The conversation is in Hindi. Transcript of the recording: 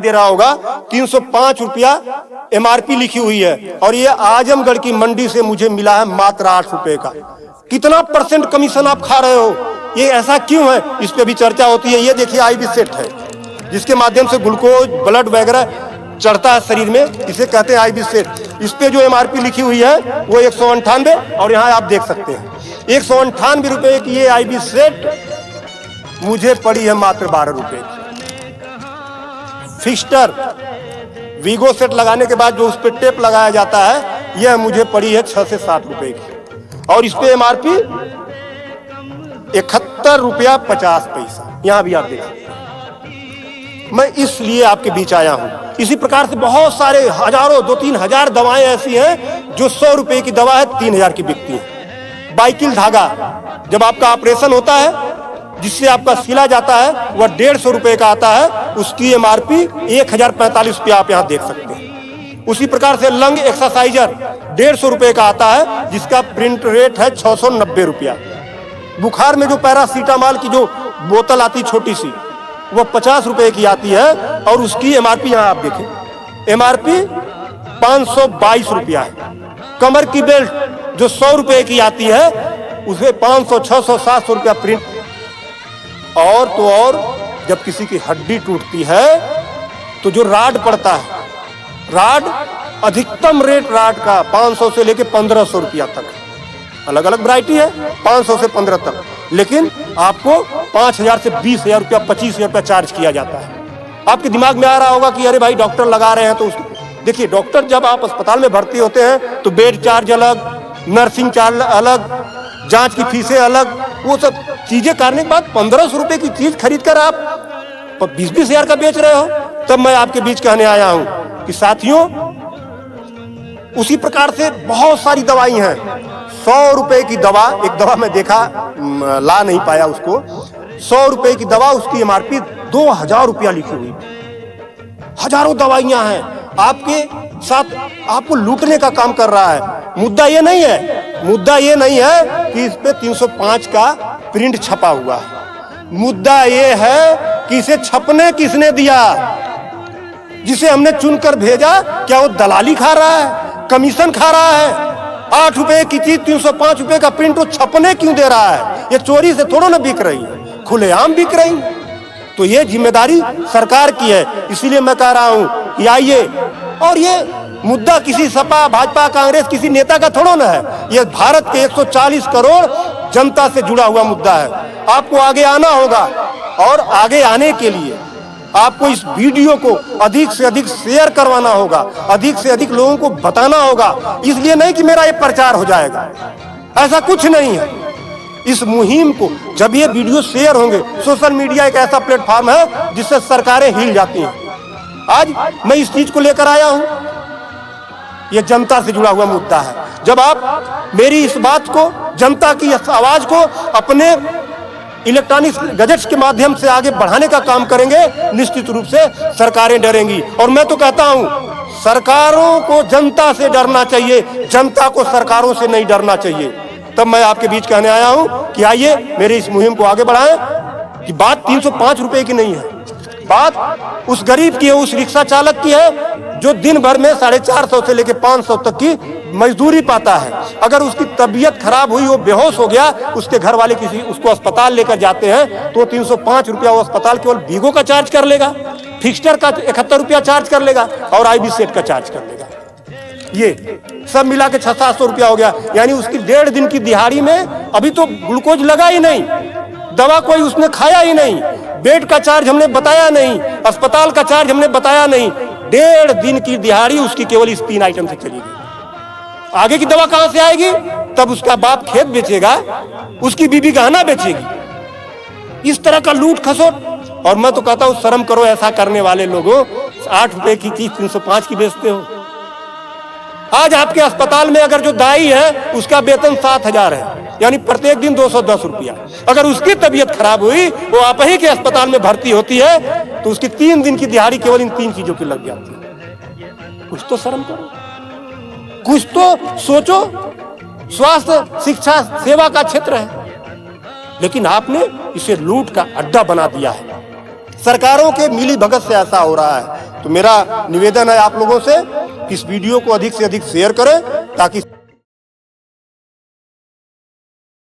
दे रहा होगा 305 रुपया एमआरपी लिखी हुई है और ये आजमगढ़ की मंडी से मुझे मिला है मात्र 8 रुपए का। कितना परसेंट कमीशन आप खा रहे हो? ये ऐसा क्यों है? इस पे भी चर्चा होती है। ये देखिए आईबी सेट है जिसके माध्यम से ग्लूकोज ब्लड वगैरह चढ़ता है शरीर में, इसे कहते हैं आईबी सेट। इस पे जो एमआरपी लिखी हुई है वो 198 और यहाँ आप देख सकते हैं 198 रुपए की ये आईबी सेट मुझे पड़ी है मात्र 12 रुपए की। फिक्स्टर वीगो सेट लगाने के बाद जो उस पर टेप लगाया जाता है यह मुझे पड़ी है 6 से 7 रुपए की और इस पे एमआरपी 71 रुपया 50 पैसा। यहां भी आप देखिए। मैं इसलिए आपके बीच आया हूं। इसी प्रकार से बहुत सारे हजारों 2-3 हजार दवाएं ऐसी हैं जो 100 रुपए की दवा है 3000 की बिकती है। बाइकिल धागा जब आपका ऑपरेशन होता है जिससे आपका सिला जाता है वह 150 रुपए का आता है, उसकी एमआरपी 1045 रुपया आप यहाँ देख सकते हैं। उसी प्रकार से लंग एक्सरसाइजर 150 रुपए का आता है जिसका प्रिंट रेट है 690 रुपया। बुखार में जो पैरासीटामॉल की जो बोतल आती छोटी सी वह 50 रुपए की आती है और उसकी एमआरपी यहाँ आप देखें एमआरपी 522 रुपया है। कमर की बेल्ट जो 100 रुपए की आती है उसे 500, 600, 700 रुपया प्रिंट। और तो और जब किसी की हड्डी टूटती है तो जो राड पड़ता है, राड अधिकतम रेट राड का 500 से लेके 1500 रुपया तक, अलग अलग वैरायटी है 500 से 15 तक, लेकिन आपको 5000 से 20,000 रुपया 25,000 रुपया चार्ज किया जाता है। आपके दिमाग में आ रहा होगा कि अरे भाई डॉक्टर लगा रहे हैं तो उसको देखिए। डॉक्टर जब आप अस्पताल में भर्ती होते हैं तो बेड चार्ज अलग, नर्सिंग चार्ज अलग, जांच की फीसें अलग, वो सब चीजें करने के बाद 1500 रुपए की चीज खरीद कर आप 20-20 हजार का बेच रहे हो। तब मैं आपके बीच कहने आया हूं कि साथियों उसी प्रकार से बहुत सारी दवाई हैं। 100 रुपए की दवा, एक दवा मैं देखा ला नहीं पाया उसको, 100 रुपए की दवा उसकी एमआरपी 2000 रुपया लिखी हुई। हजारों दवाइयां हैं आपके साथ, आपको लूटने का काम कर रहा है। मुद्दा ये नहीं है, मुद्दा ये नहीं है कि इस पे 305 का प्रिंट छपा हुआ है। मुद्दा ये है कि इसे छपने किसने दिया? जिसे हमने चुनकर भेजा क्या वो दलाली खा रहा है, कमीशन खा रहा है? 8 रुपए की चीज 305 रुपए का प्रिंट वो छपने क्यों दे रहा है? ये चोरी से थोड़ा ना बिक रही है, खुलेआम बिक रही है। तो ये जिम्मेदारी सरकार की है। इसीलिए मैं कह रहा हूं कि आइए, और ये मुद्दा किसी सपा भाजपा कांग्रेस किसी नेता का थोड़ा ना है, ये भारत के 140 करोड़ जनता से जुड़ा हुआ मुद्दा है। आपको आगे आना होगा और आगे आने के लिए आपको इस वीडियो को अधिक से अधिक शेयर करवाना होगा, अधिक से अधिक लोगों को बताना होगा। इसलिए नहीं कि मेरा ये प्रचार हो जाएगा, ऐसा कुछ नहीं है। इस मुहिम को जब ये वीडियो शेयर होंगे, सोशल मीडिया एक ऐसा प्लेटफॉर्म है जिससे सरकारें हिल जाती हैं। आज मैं इस चीज को लेकर आया हूं, ये जनता से जुड़ा हुआ मुद्दा है। जब आप मेरी इस बात को, जनता की इस आवाज को अपने इलेक्ट्रॉनिक गैजेट्स के माध्यम से आगे बढ़ाने का काम करेंगे, निश्चित रूप से सरकारें डरेंगी। और मैं तो कहता हूं सरकारों को जनता से डरना चाहिए, जनता को सरकारों से नहीं डरना चाहिए। तब मैं आपके बीच कहने आया हूं कि आइए मेरी इस मुहिम को आगे बढ़ाएं। कि बात 305 रुपए की नहीं है, बात उस गरीब की है, उस रिक्शा चालक की है जो दिन भर में 450 से लेकर 500 तक की मजदूरी पाता है। अगर उसकी तबीयत खराब हुई, वो बेहोश हो गया, उसके घर वाले किसी उसको अस्पताल लेकर जाते हैं तो 305 रुपया वो अस्पताल केवल वीगो का चार्ज कर लेगा, फिक्स्टर का 71 रुपया चार्ज कर लेगा और आईबी सेट का चार्ज कर लेगा। ये सब मिला के 600-700 रुपया हो गया। यानी उसकी 1.5 दिन की दिहाड़ी में अभी तो ग्लूकोज लगा ही नहीं, दवा कोई उसने खाया ही नहीं, बेड का चार्ज हमने बताया नहीं, अस्पताल का चार्ज हमने बताया नहीं। 1.5 दिन की दिहाड़ी उसकी केवल इस 3 आइटम से चली गई। आगे की दवा कहां से आएगी? तब उसका बाप खेत बेचेगा, उसकी बीबी गहना बेचेगी। इस तरह का लूट खसोट। और मैं तो कहता हूं शर्म करो ऐसा करने वाले लोगों। 8 रुपए की चीज 305 की बेचते हो। आज आपके अस्पताल में अगर जो दाई है उसका वेतन 7,000 है, यानी प्रत्येक दिन 210 रुपया। अगर उसकी तबीयत खराब हुई, वो आप ही के अस्पताल में भर्ती होती है तो उसकी 3 दिन की दिहाड़ी केवल इन 3 चीजों की लग जाती है। कुछ तो शर्म करो, कुछ तो सोचो। स्वास्थ्य, शिक्षा, सेवा का क्षेत्र है, लेकिन आपने इसे लूट का अड्डा बना दिया है। सरकारों के मिली भगत से ऐसा हो रहा है। तो मेरा निवेदन है आप लोगों से कि इस वीडियो को अधिक से अधिक शेयर करें ताकि